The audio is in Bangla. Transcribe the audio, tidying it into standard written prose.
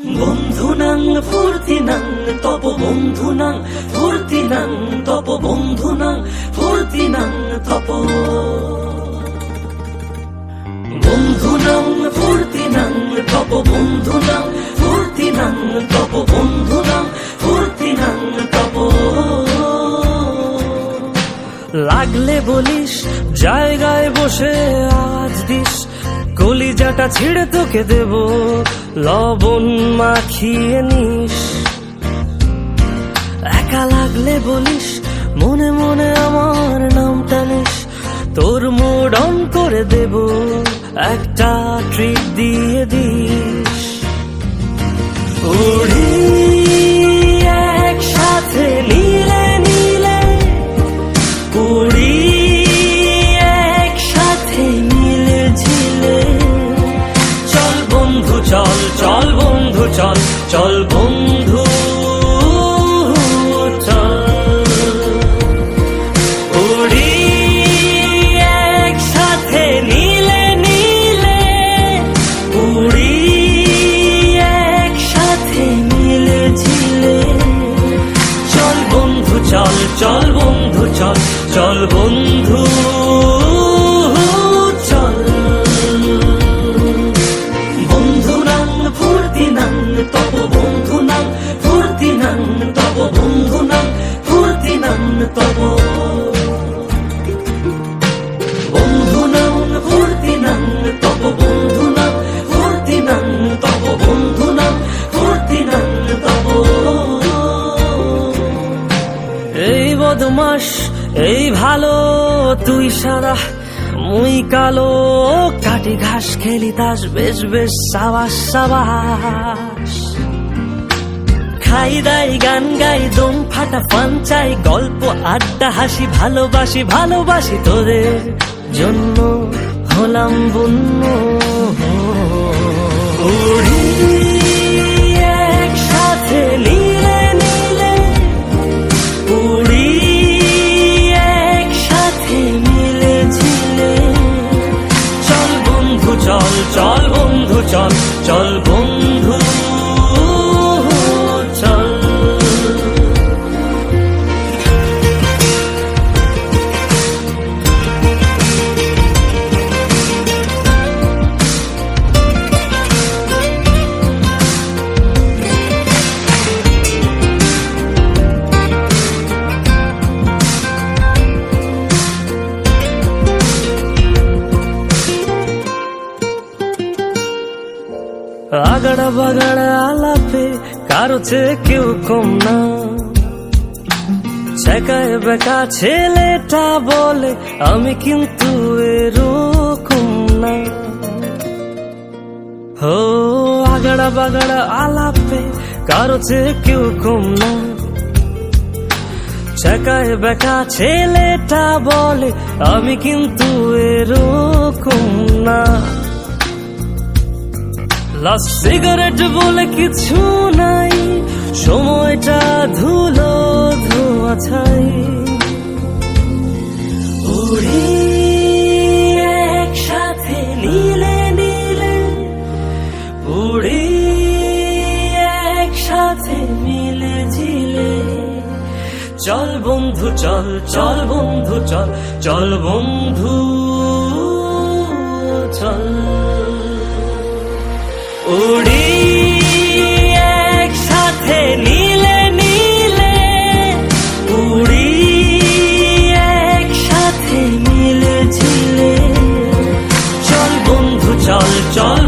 বন্ধুনাং ফুর্তিনাং তপ বন্ধুনাং ফুর্তিনাং তপ বন্ধুনাং ফুর্তিনাং তপ বন্ধুনাং ফুর্তিনাং তপ বন্ধুনাং ফুর্তিনাং তপ বন্ধুনাং ফুর্তিনাং তপ। লাগলে বলিস জায়গায় বসে আজ দিস, কলিজাটা ছিঁড়ে তোকে দেব লবণ মাখিয়ে নিস। একা লাগলে বলিস মনে মনে আমার নামটা নিস, তোর মুড অন করে দেব একটা ট্রিট দিয়ে দিস। উড়ি একসাথে নীলে নীলে, উড়ি একসাথে নীলে ঝিলে, চল বন্ধু চল, চল বন্ধু চল, চল বন্ধু চল। উড়ি একসাথে নীলে নীলে, উড়ি একসাথে নীলে ঝিলে, চল বন্ধু চল, চল বন্ধু চল, চল বন্ধু চল। বন্ধুনাং ফুর্তিনাং তপ বন্ধুনাং ফুর্তিনাং তপ বন্ধুনাং ফুর্তিনাং তপ। বন্ধুনাং ফুর্তিনাং তপ বন্ধুনাং ফুর্তিনাং তপ বন্ধুনাং ফুর্তিনাং তপ। এই বদমাস এই ভালো তুই সাদা মুই কালো, কাটি ঘাস খেলি তাস বেশ বেশ সাবাস সাবাস। খাই দাই গান গাই দম ফাটা ফান চাই, গল্প আড্ডা হাসি ভালোবাসি ভালোবাসি, তোদের জন্য হলাম বন্য। উড়ি একসাথে নীলে নীলে, উড়ি একসাথে নীলে ঝিলে, চল বন্ধু চল, চল বন্ধু চল, চল বন্ধু চল। আগড়া বাগড়া আলাপে কারো চেয়ে কেউ কম না, ছেকায় বেকা ছেলেটা বলে আমি কিন্তু এরকম না। হো আগড়া বাগড়া আলাপে কারো চেয়ে কেউ কম না, ছেকায় বেকা ছেলেটা বলে আমি কিন্তু এরকম না। লাস্ট সিগারেট বলে কিছু নাই, সময়টা ধুলো ধোয়া ছাই। উড়ি একসাথে নীলে নীলে, উড়ি একসাথে মিলে ঝিলে, চল বন্ধু চল, চল বন্ধু চল, চল বন্ধু চল। উড়ি একসাথে নীলে নীলে, উড়ি একসাথে মিলে ঝিলে, চল বন্ধু চল, চল